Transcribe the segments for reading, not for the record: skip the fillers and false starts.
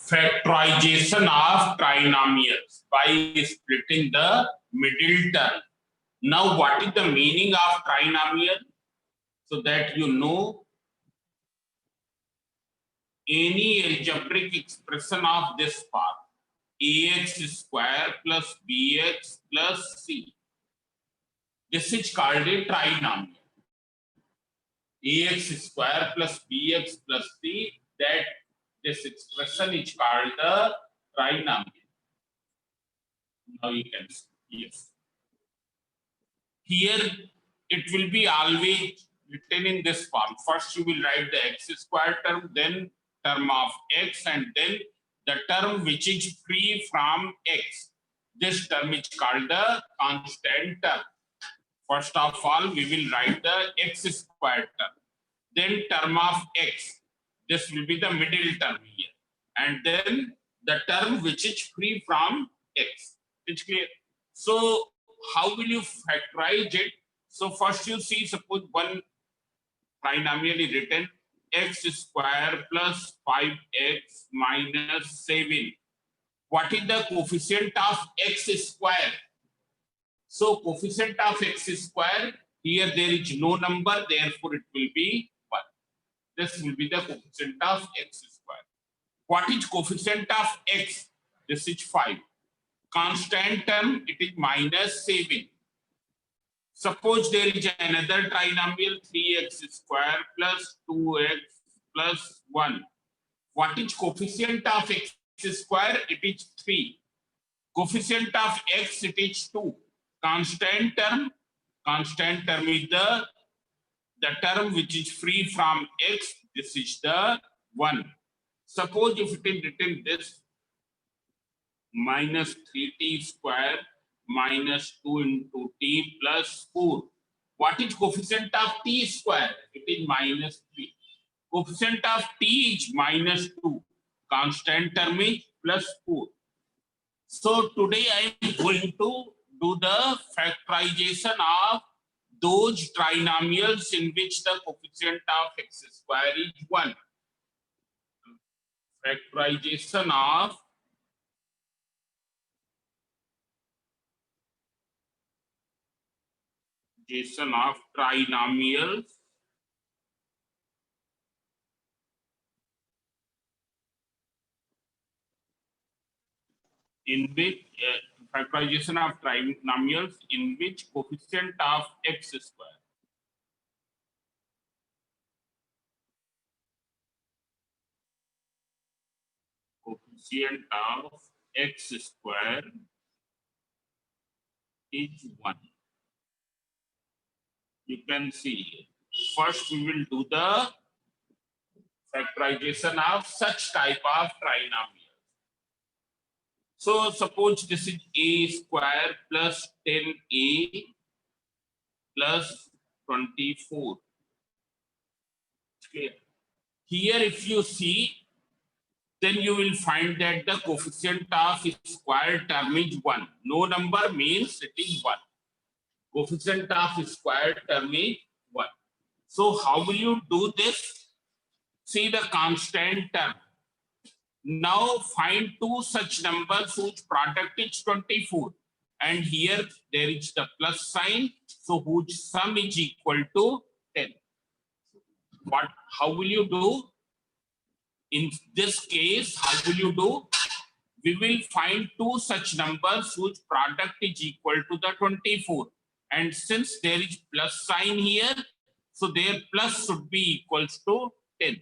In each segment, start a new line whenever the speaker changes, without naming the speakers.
factorization of trinomials by splitting the middle term. Now, what is the meaning of trinomial? So that you know, any algebraic expression of this form, ax square plus bx plus c, this is called a trinomial. Ax square plus bx plus c, that this expression is called the trinomial. Now you can see, yes. Here it will be always written in this form. First you will write the x square term, then term of x, and then the term which is free from x. This term is called the constant term. First of all, we will write the x square term, then term of x. This will be the middle term here, and then the term which is free from x. It's clear. So how will you factorize it? So first you see, suppose one trinomial is written x square plus 5x minus 7. What is the coefficient of x square? So coefficient of x square, here there is no number, therefore it will be 1. This will be the coefficient of x square. What is coefficient of x? This is 5. Constant term, it is minus 7. Suppose there is another trinomial 3x square plus 2x plus 1. What is coefficient of x square? It is 3. Coefficient of x, it is 2. Constant term is the term which is free from x. This is the 1. Suppose if it is written this, minus 3t square minus 2 into t plus 4. What is coefficient of t square? It is minus 3. Coefficient of t is minus 2. Constant term is plus 4. So today I am going to do the factorization of those trinomials in which the coefficient of x square is 1. Factorization of trinomials in which factorization of trinomials in which coefficient of x square is 1. You can see, first we will do the factorization of such type of trinomials. So suppose this is a square plus 10a plus 24. Okay. Here if you see, then you will find that the coefficient of square term is 1. No number means it is 1. Coefficient of square term is 1. So how will you do this? See the constant term. Now find two such numbers whose product is 24. And here there is the plus sign, so whose sum is equal to 10. How will you do? In this case, how will you do? We will find two such numbers whose product is equal to the 24. And since there is plus sign here, so their plus should be equals to 10.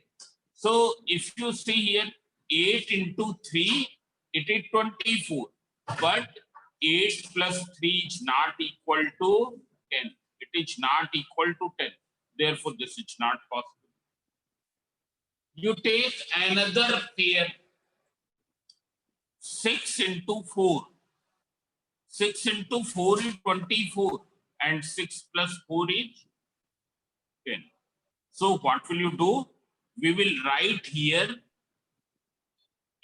So if you see here, 8 into 3, it is 24. But 8 plus 3 is not equal to 10. It is not equal to 10. Therefore, this is not possible. You take another pair, 6 into 4. 6 into 4 is 24 and 6 plus 4 is 10. So what will you do? We will write here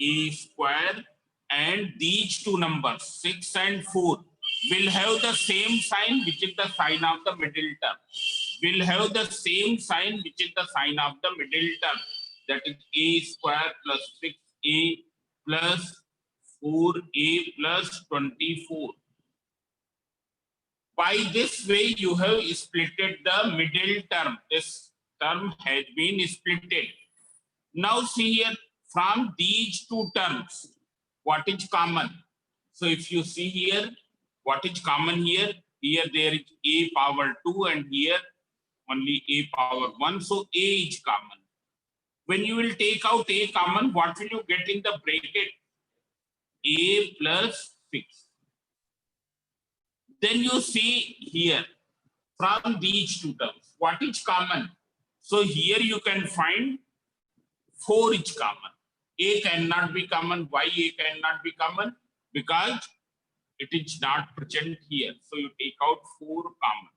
a square, and these two numbers 6 and 4 will have the same sign, which is the sign of the middle term. Will have the same sign, which is the sign of the middle term. That is a square plus 6a plus 4a plus 24. By this way, you have splitted the middle term. This term has been splitted. Now see here, from these two terms, what is common? So if you see here, what is common here? Here there is a power 2 and here only a power 1. So a is common. When you will take out a common, what will you get in the bracket? A plus 6. Then you see here, from these two terms, what is common? So here you can find 4 is common. A cannot be common. Why A cannot be common? Because it is not present here. So you take out 4 common.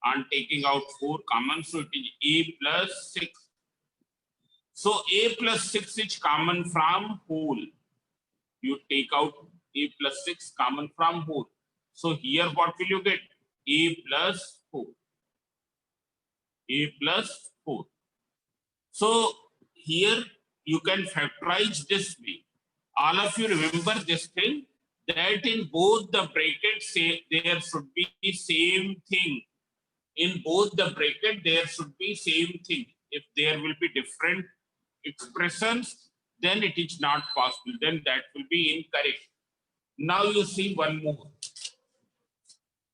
And taking out 4 common, so it is A plus 6. So A plus 6 is common from whole. You take out A plus 6 common from whole. So here what will you get? A plus 4. A plus 4. So here you can factorize this way. All of you remember this thing, that in both the brackets there should be same thing. In both the bracket there should be same thing. If there will be different expressions, then it is not possible. Then that will be incorrect. Now you see one more.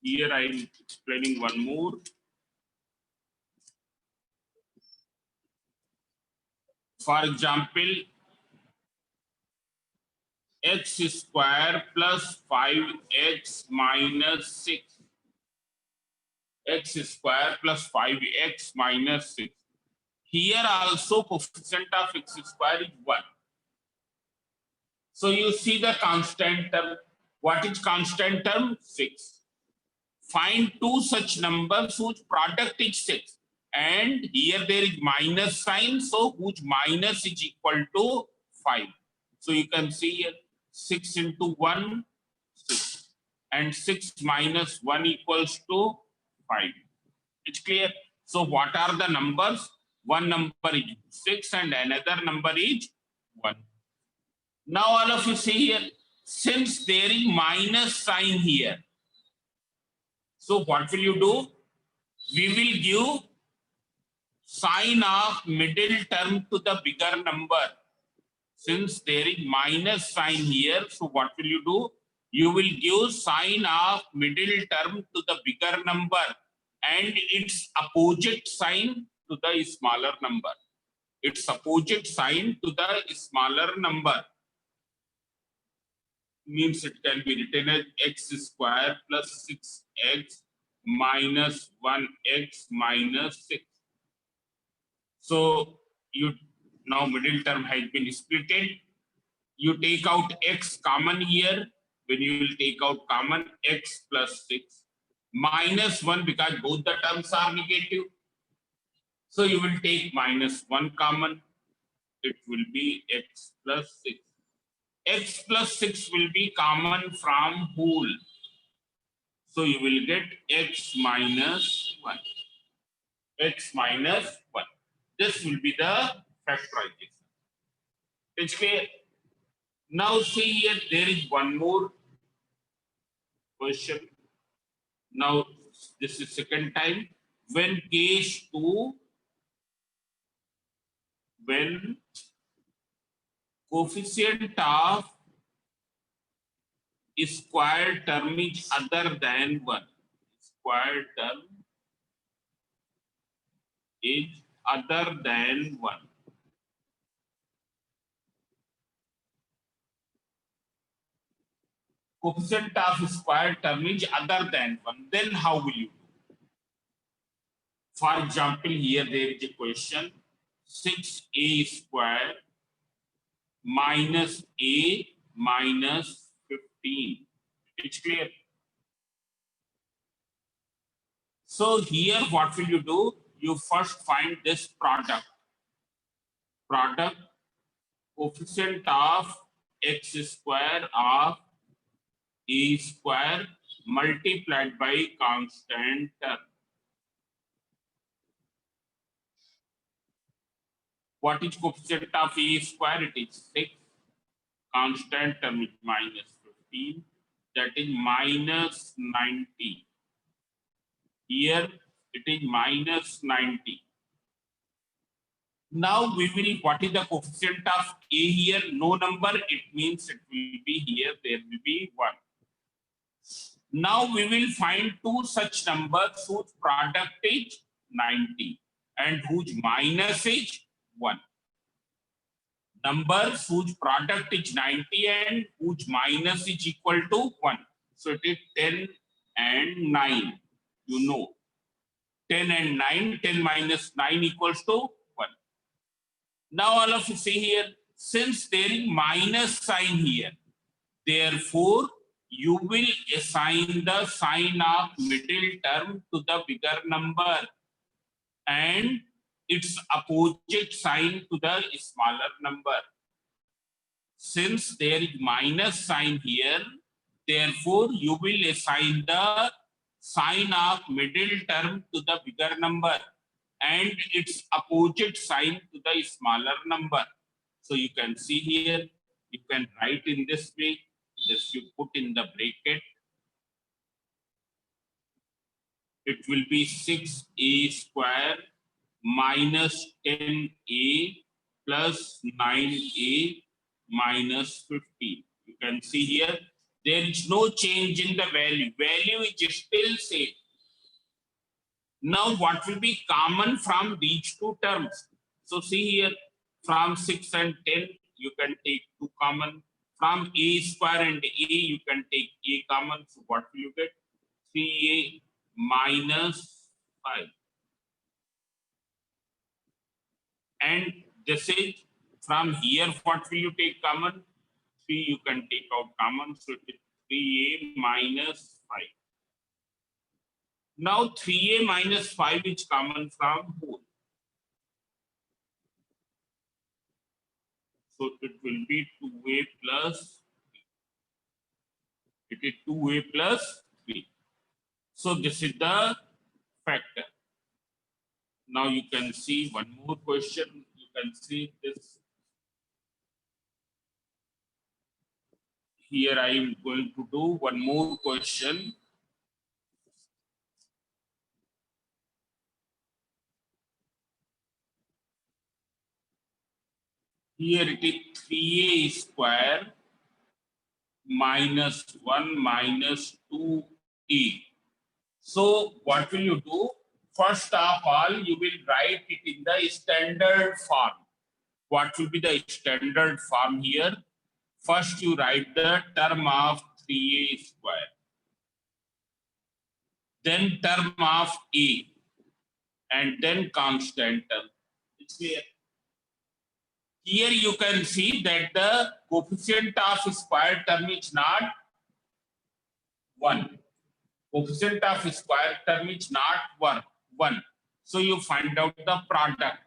Here I am explaining one more. For example, x square plus 5x minus 6. X square plus 5x minus 6. Here also coefficient of x square is 1. So you see the constant term. What is constant term? 6. Find two such numbers whose product is 6. And here there is minus sign, so whose minus is equal to 5. So you can see here 6 into 1, 6. And 6 minus 1 equals to 5. It's clear? So what are the numbers? One number is 6 and another number is 1. Now all of you see here, since there is minus sign here, so what will you do? We will give sign of middle term to the bigger number. Since there is minus sign here, so what will you do? You will give sign of middle term to the bigger number and its opposite sign to the smaller number. Its opposite sign to the smaller number. Means it can be written as x square plus 6x minus 1x minus 6. So you now middle term has been splitted. You take out x common here. When you will take out common, x plus 6 minus 1, because both the terms are negative. So you will take minus 1 common. It will be x plus 6. X plus 6 will be common from whole. So you will get x minus 1. X minus 1. This will be the factorization. It's clear? Now see here, there is one more question. Now this is second time. When case 2, when coefficient of square term is other than 1. Square term is other than 1. Coefficient of square term is other than 1. Then how will you do? For example, here there is a question. 6a square minus a minus 15. It's clear? So here what will you do? You first find this product. Product coefficient of x square of a square multiplied by constant term. What is coefficient of a square? It is 6. constant term is minus 15, that is minus 90. Here it is minus 90. Now we will, what is the coefficient of A here? No number, it means it will be here, there will be 1. Now we will find two such numbers whose product is 90 and whose minus is 1. Numbers whose product is 90 and whose minus is equal to 1. So it is 10 and 9. You know, 10 and 9, 10 minus 9 equals to 1. Now all of you see here, since there is minus sign here, therefore you will assign the sign of middle term to the bigger number and its opposite sign to the smaller number. Since there is minus sign here, therefore you will assign the sign of middle term to the bigger number and its opposite sign to the smaller number. So you can see here, you can write in this way, this you put in the bracket. It will be 6a square minus 10a plus 9a minus 15. You can see here, there is no change in the value. Value is still same. Now what will be common from these two terms? So see here, from 6 and 10, you can take 2 common. From a square and a, you can take a common. So what will you get? 3a minus 5. And this is from here, what will you take common? 3 you can take out common. So it is 3a minus 5. Now 3a minus 5 is common from whole. So it will be 2a plus 3. It is 2a plus 3. So this is the factor. Now you can see one more question. You can see this. Here I am going to do one more question. Here it is 3a square minus 1 minus 2a. So what will you do? First of all, you will write it in the standard form. What will be the standard form here? First you write the term of 3a square. Then term of a. And then constant term. It's clear. Here you can see that the coefficient of square term is not 1. Coefficient of square term is not 1. So you find out the product.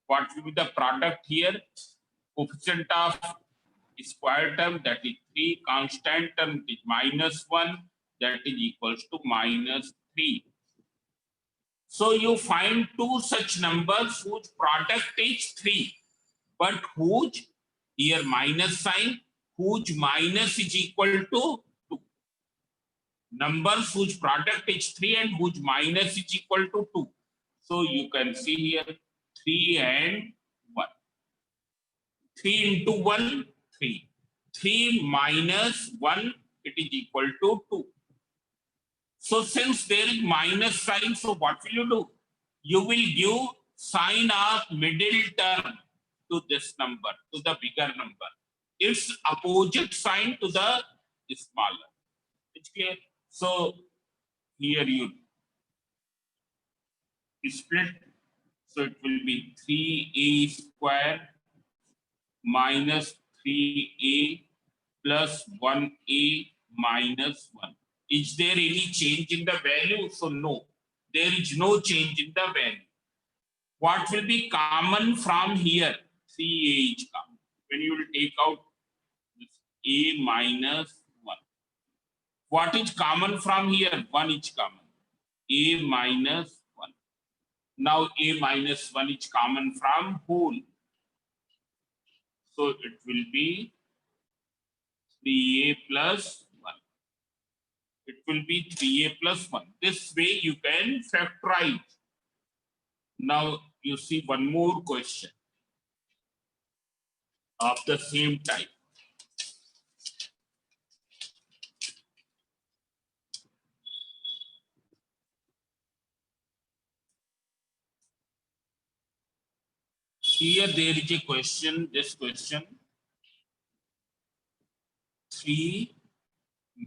What will be the product here? Coefficient of square term, that is 3. Constant term is minus 1, that is equals to minus 3. So you find two such numbers whose product is 3. But whose, here minus sign, whose minus is equal to 2. Numbers whose product is 3 and whose minus is equal to 2. So you can see here 3 and 1. 3 into 1, 3. 3 minus 1, it is equal to 2. So since there is minus sign, so what will you do? You will give sign of middle term to this number, to the bigger number. Its opposite sign to the smaller. It's clear? So here you split. So it will be 3a square minus 3a plus 1a minus 1. Is there any change in the value? So no, there is no change in the value. What will be common from here? 3a is common. When you will take out this a minus 1. What is common from here? 1 is common. A minus 1. Now a minus 1 is common from whole. So it will be 3a plus 1. It will be 3a plus 1. This way you can factorize. Now you see one more question of the same type. Here there is a question, this question, 3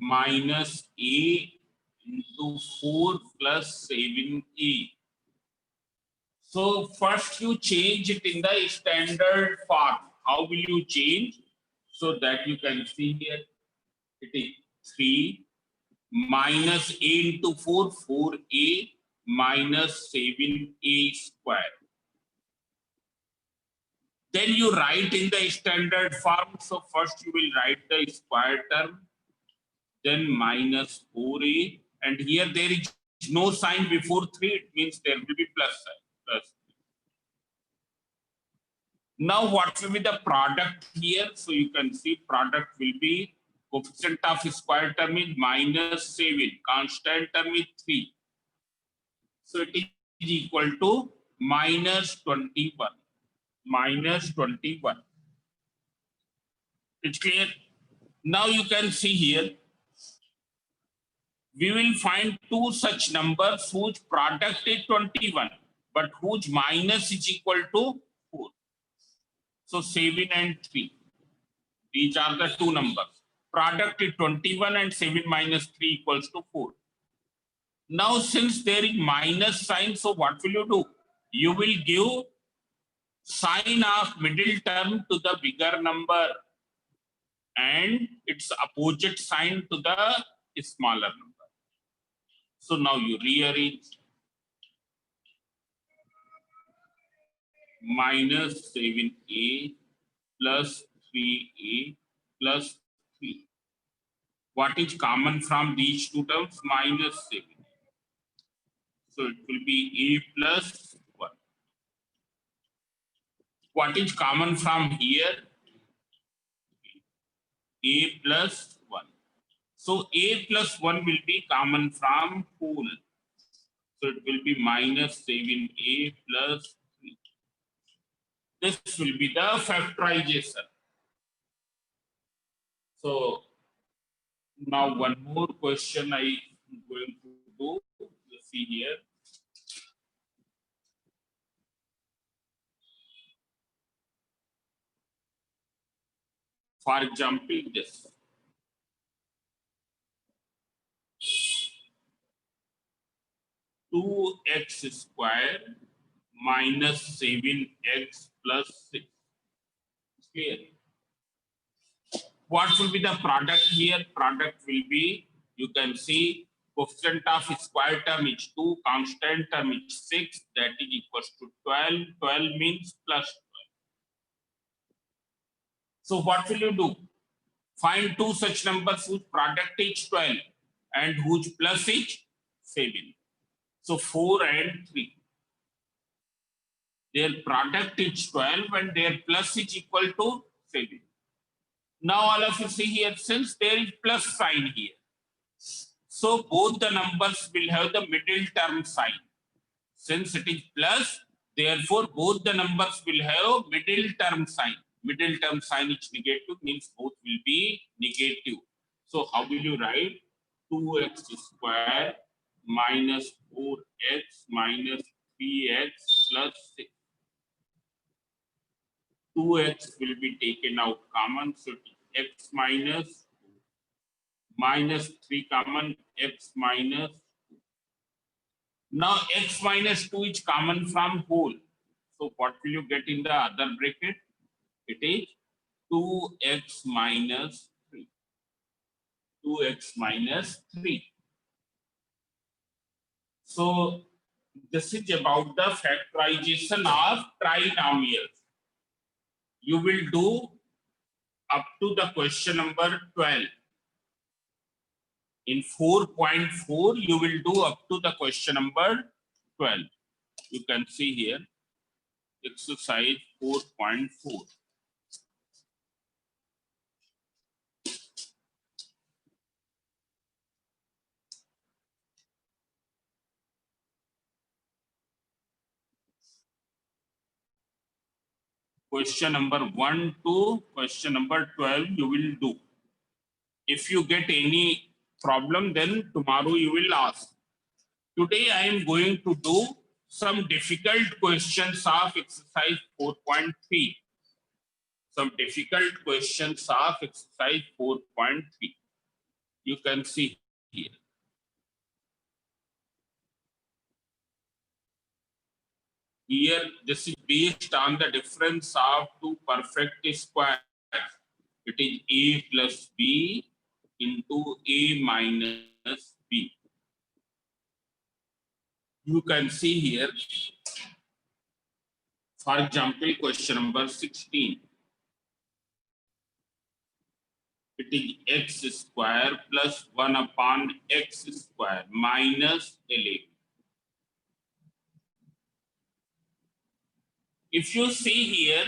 minus a into 4 plus 7a. So first you change it in the standard form. How will you change? So that you can see here, it is 3 minus a into 4, 4a minus 7a square. Then you write in the standard form. So first you will write the square term, then minus 4a, and here there is no sign before 3, it means there will be plus sign. Plus. Now what will be the product here? So you can see product will be coefficient of square term is minus 7, constant term is 3. So it is equal to minus 21. Minus 21. It's clear? Now you can see here, we will find two such numbers whose product is 21, but whose minus is equal to 4. So 7 and 3. These are the two numbers. Product is 21 and 7 minus 3 equals to 4. Now since there is minus sign, so what will you do? You will give sign of middle term to the bigger number and its opposite sign to the smaller number. So now you rearrange minus 7a plus 3a plus 3. What is common from these two terms? Minus 7. So it will be a plus 1. What is common from here? A plus 1. So a plus 1 will be common from whole. So it will be minus 7a plus 3. This will be the factorization. So now one more question I am going to do. Let's see here. For example, this. Two x square minus 7x plus 6. Clear? What will be the product here? Product will be, you can see, coefficient of square term is 2, constant term is 6, that is equals to 12. 12 means plus 12. So what will you do? Find two such numbers whose product is 12 and whose plus is 7. So 4 and 3. Their product is 12 and their plus is equal to 7. Now all of you see here, since there is plus sign here, so both the numbers will have the middle term sign. Since it is plus, therefore both the numbers will have middle term sign. Middle term sign is negative, means both will be negative. So how will you write? 2x square minus 4x minus 3x plus 6. 2x will be taken out common, so x minus 3 common, x minus 2. Now x minus 2 is common from whole. So what will you get in the other bracket? It is 2x minus 3. 2x minus 3. So this is about the factorization of trinomials. You will do up to the question number 12. In 4.4, you will do up to the question number 12. You can see here, exercise 4.4. Question number 1 to question number 12 you will do. If you get any problem, then tomorrow you will ask. Today I am going to do some difficult questions of exercise 4.3. Some difficult questions of exercise 4.3. You can see here. Here, this is based on the difference of two perfect squares. It is a plus b into a minus b. You can see here, for example, question number 16. It is x square plus 1 upon x square minus 11. If you see here,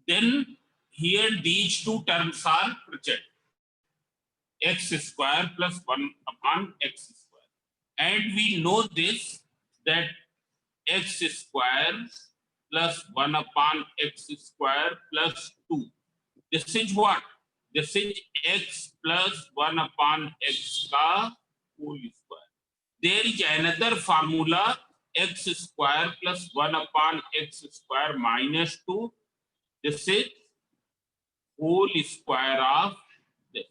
then here these two terms are present. X square plus 1 upon x square. And we know this, that x square plus 1 upon x square plus 2. This is what? This is x plus 1 upon x ka whole square. There is another formula, x square plus 1 upon x square minus 2. This is whole square of this.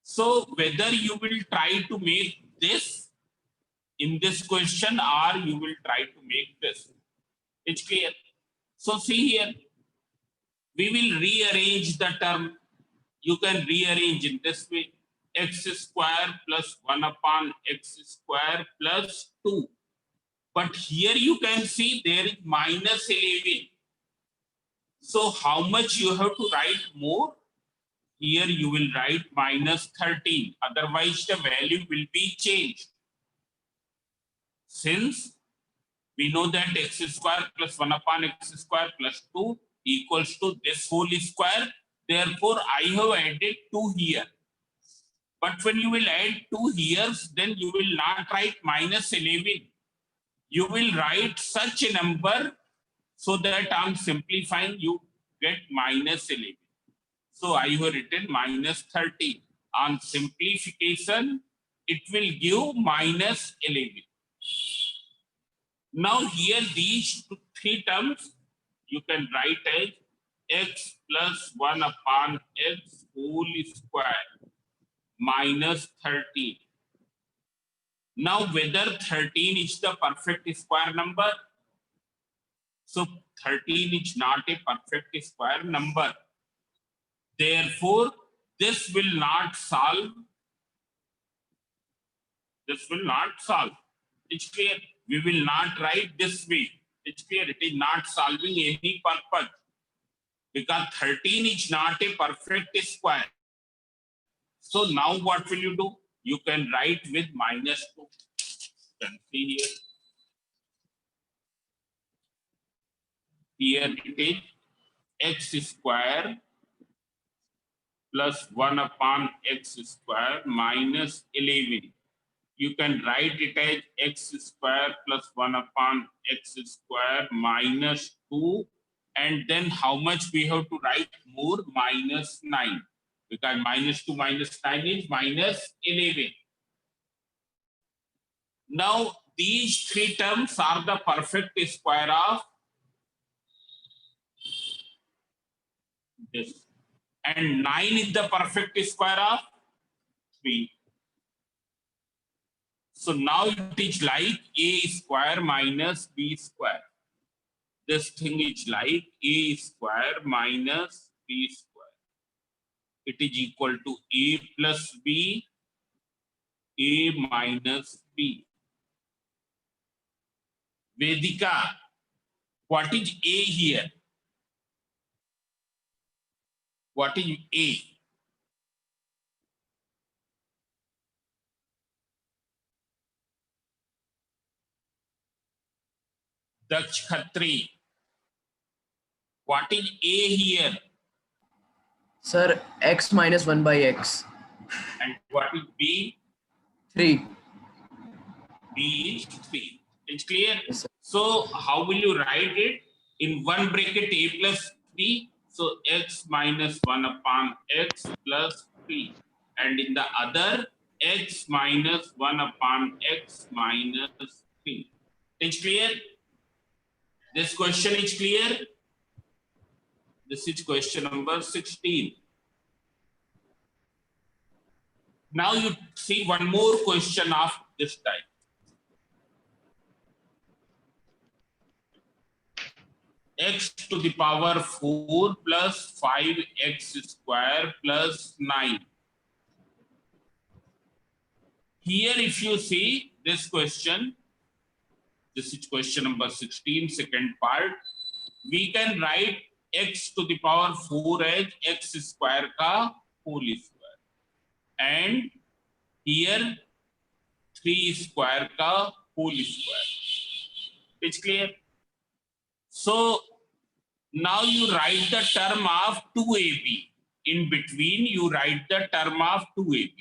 So whether you will try to make this in this question or you will try to make this, it's clear. So see here, we will rearrange the term. You can rearrange in this way, x square plus 1 upon x square plus 2. But here you can see there is minus 11. So how much you have to write more? Here you will write minus 13. Otherwise the value will be changed. Since we know that x square plus 1 upon x square plus 2 equals to this whole square. Therefore, I have added 2 here. But when you will add 2 here, then you will not write minus 11. You will write such a number so that on simplifying you get minus 11. So I have written minus 30. On simplification, it will give minus 11. Now here these 3 terms you can write as x plus 1 upon x whole square minus 13. Now whether 13 is the perfect square number? So 13 is not a perfect square number. Therefore, this will not solve. This will not solve. It's clear. We will not write this way. It's clear. It is not solving any purpose. Because 13 is not a perfect square. So now what will you do? You can write with minus 2. You can see here. Here it is x square plus 1 upon x square minus 11. You can write it as x square plus 1 upon x square minus 2. And then how much we have to write more? Minus 9. Because minus 2 minus 9 is minus 11. Now these 3 terms are the perfect square of this. And 9 is the perfect square of 3. So now it is like a square minus b square. This thing is like a square minus b square. It is equal to a plus b, a minus b. Vedika, what is a here? What is a? Daksh Khatri. What is a here?
Sir, x minus 1 by x.
And what is b?
3.
B is 3. It's clear?
Yes, sir.
So how will you write it? In one bracket a plus 3, so x minus 1 upon x plus 3, and in the other x minus 1 upon x minus 3. It's clear? This question is clear? This is question number 16. Now you see one more question of this type. X to the power 4 plus 5x square plus 9. Here if you see this question, this is question number 16, second part. We can write x to the power 4 as x square ka whole square, and here 3 square ka whole square. It's clear? So now you write the term of 2ab. In between, you write the term of 2ab.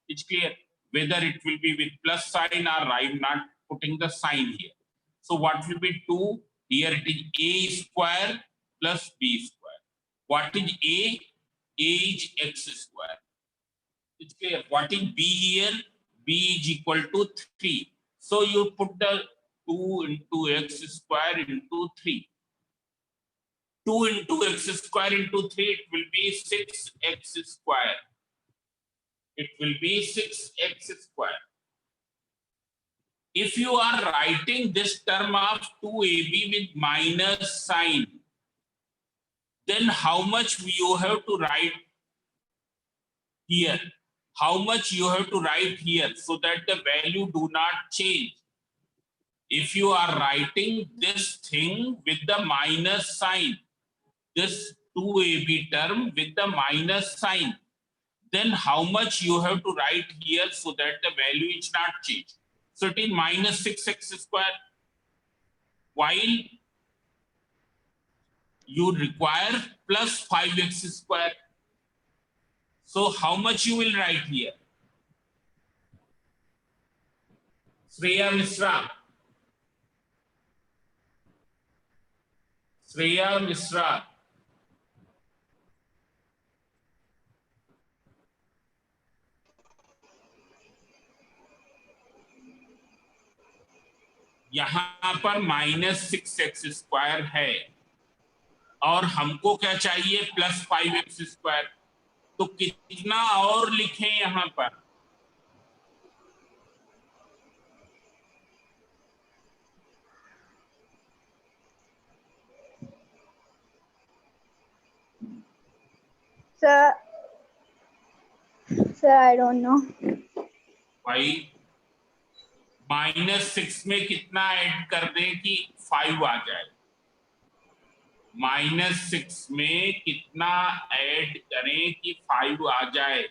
It's clear? Whether it will be with plus sign or I'm not putting the sign here. So what will be 2? Here it is a square plus b square. What is a? A is x square. It's clear? What is b here? B is equal to 3. So you put the 2 into x square into 3. 2 into x square into 3, it will be 6x square. It will be 6x square. If you are writing this term of 2ab with minus sign, then how much you have to write here? How much you have to write here so that the value do not change? If you are writing this thing with the minus sign, this 2ab term with the minus sign, then how much you have to write here so that the value is not changed? So it is minus 6x square, while you require plus 5x square. So how much you will write here? Shreya Misra. Shreya Misra. यहाँ पर -6x square है और हमको क्या चाहिए? +5x square. तो कितना और लिखें यहाँ पर?
Sir, I don't know.
भाई -6 में कितना ऐड कर दें कि 5 आ जाए? -6 में कितना ऐड करें कि 5 आ जाए?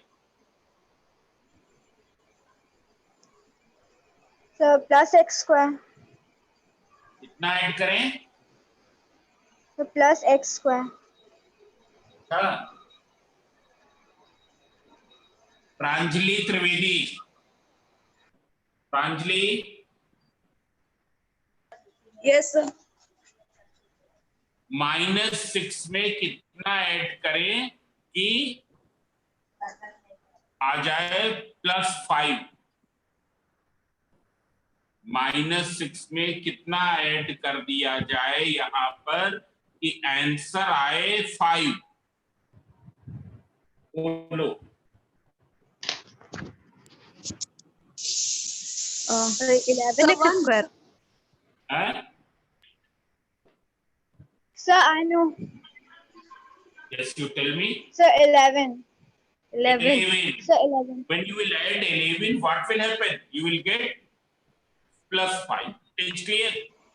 Sir, +x square.
कितना ऐड करें?
So +x square.
हाँ. प्रांजलि त्रिवेदी. प्रांजलि.
Yes, sir.
-6 में कितना ऐड करें कि आ जाए +5? -6 में कितना ऐड कर दिया जाए यहाँ पर कि आंसर आए 5? बोलो.
11x square.
हाँ?
Sir, I know.
Yes, you tell me.
Sir, 11.
11.
Sir, 11.
When you will add 11, what will happen? You will get +5. It's clear?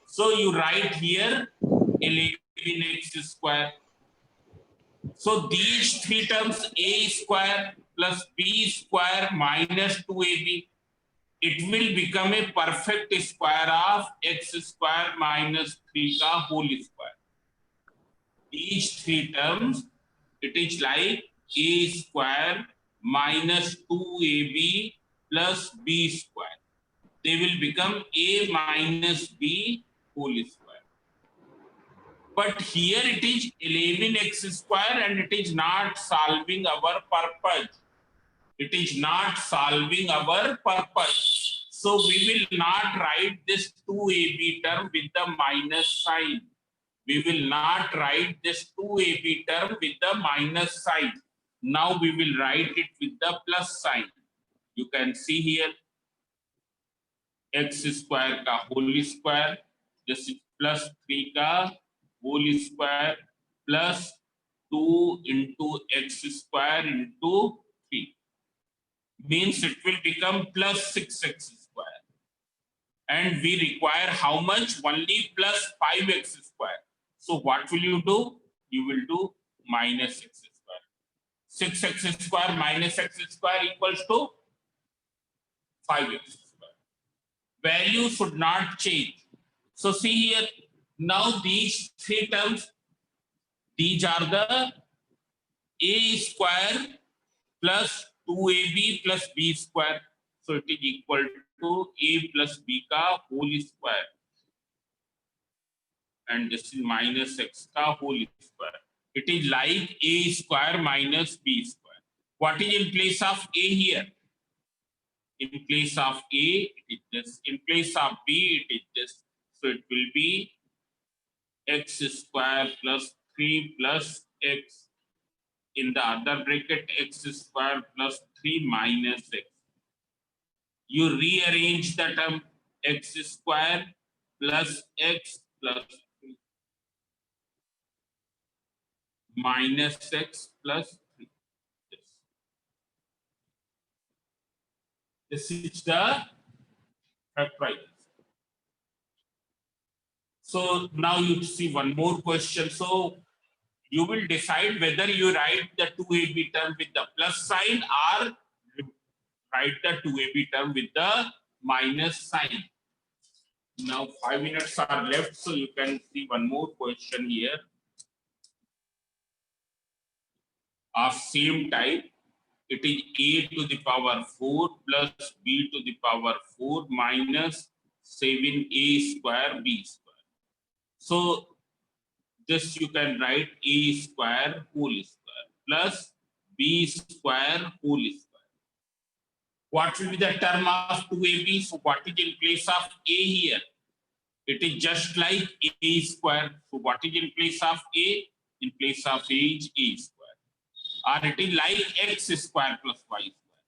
So you write here 11x square. So these three terms, a square plus b square minus 2ab, it will become a perfect square of x square minus 3 ka whole square. These three terms, it is like a square minus 2ab plus b square. They will become a minus b whole square. But here it is 11x square and it is not solving our purpose. It is not solving our purpose. So we will not write this 2ab term with the minus sign. We will not write this 2ab term with the minus sign. Now we will write it with the plus sign. You can see here x square का whole square, this is plus 3 का whole square plus 2 into x square into 3. Means it will become plus 6x square. And we require how much? Only plus 5x square. So what will you do? You will do minus x square. 6x square minus x square equals to 5x square. Value should not change. So see here, now these three terms, these are the a square plus 2ab plus b square. So it is equal to a plus b ka whole square. And this is minus x ka whole square. It is like a square minus b square. What is in place of a here? In place of a, it is this. In place of b, it is this. So it will be x square plus 3 plus x. In the other bracket, x square plus 3 minus x. You rearrange the term x square plus x plus 3 minus x plus 3. This is the factorial. So now you see one more question. So you will decide whether you write the 2ab term with the plus sign or write the 2ab term with the minus sign. Now 5 minutes are left, so you can see one more question here of same type. It is a to the power 4 plus b to the power 4 minus 7a square b square. So this you can write a square whole square plus b square whole square. What will be the term of 2ab? So what is in place of a here? It is just like a square. So what is in place of a? In place of a is a square. Or it is like x square plus y square.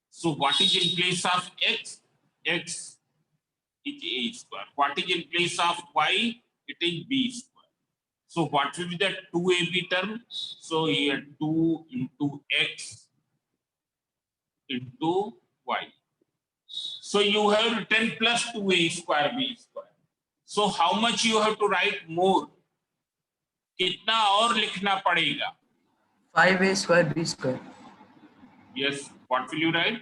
So what is in place of x? X is a square. What is in place of y? It is b square. So what will be the 2ab term? So here 2 into x into y. So you have written plus 2a square b square. So how much you have to write more? कितना और लिखना पड़ेगा?
5a square b square.
Yes. What will you write?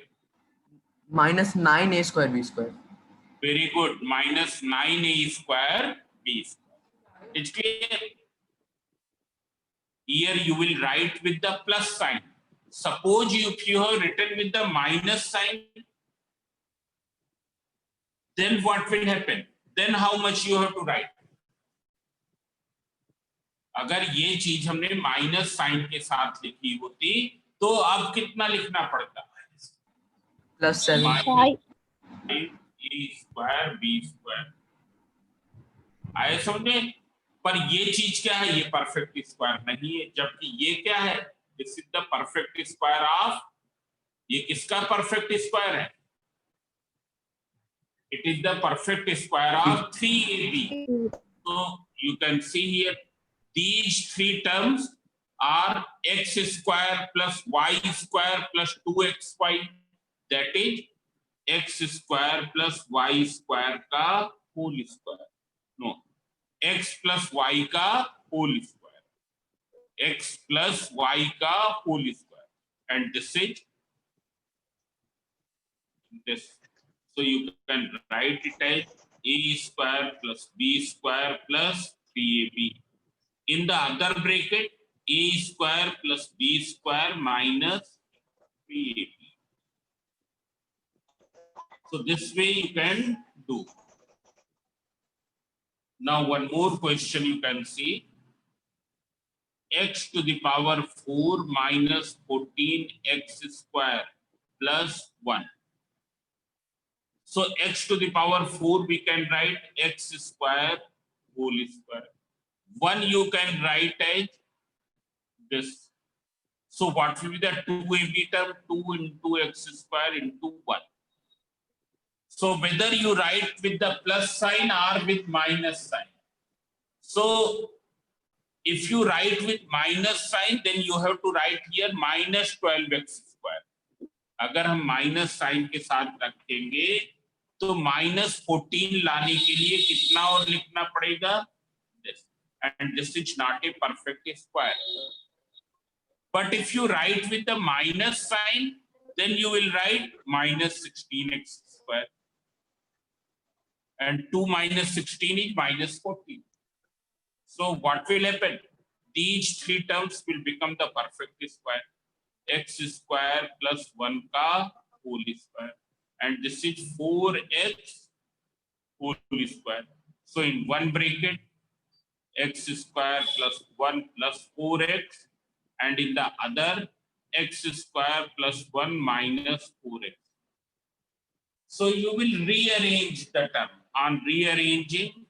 Minus 9a square b square.
Very good. Minus 9a square b square. It's clear. Here you will write with the plus sign. Suppose if you have written with the minus sign, then what will happen? Then how much you have to write? अगर ये चीज हमने minus sign के साथ लिखी होती तो अब कितना लिखना पड़ता?
Plus 7.
ए स्क्वायर बी स्क्वायर आए समझे? पर ये चीज क्या है? ये परफेक्ट स्क्वायर नहीं है, जबकि ये क्या है? This is the perfect square of, ये किसका परफेक्ट स्क्वायर है? It is the perfect square of 3ab. So you can see here these three terms are x square plus y square plus 2xy. That is x square plus y square का whole square. No, x plus y का whole square. X plus y का whole square. And this is this. So you can write it as a square plus b square plus 3ab. In the other bracket, a square plus b square minus 3ab. So this way you can do. Now one more question you can see. X to the power 4 minus 14x square plus 1. So x to the power 4 we can write x square whole square. 1 you can write as this. So what will be the 2ab term? 2 into x square into 1. So whether you write with the plus sign or with minus sign. So if you write with minus sign, then you have to write here minus 12x square. अगर हम minus sign के साथ रखेंगे तो -14 लाने के लिए कितना और लिखना पड़ेगा? This. And this is not a perfect square. But if you write with the minus sign, then you will write minus 16x square. And 2 minus 16 is minus 14. So what will happen? These three terms will become the perfect square. X square plus 1 ka whole square. And this is 4x whole square. So in one bracket, x square plus 1 plus 4x. And in the other, x square plus 1 minus 4x. So you will rearrange the term. On rearranging,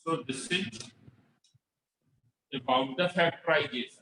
so this is about the factorization.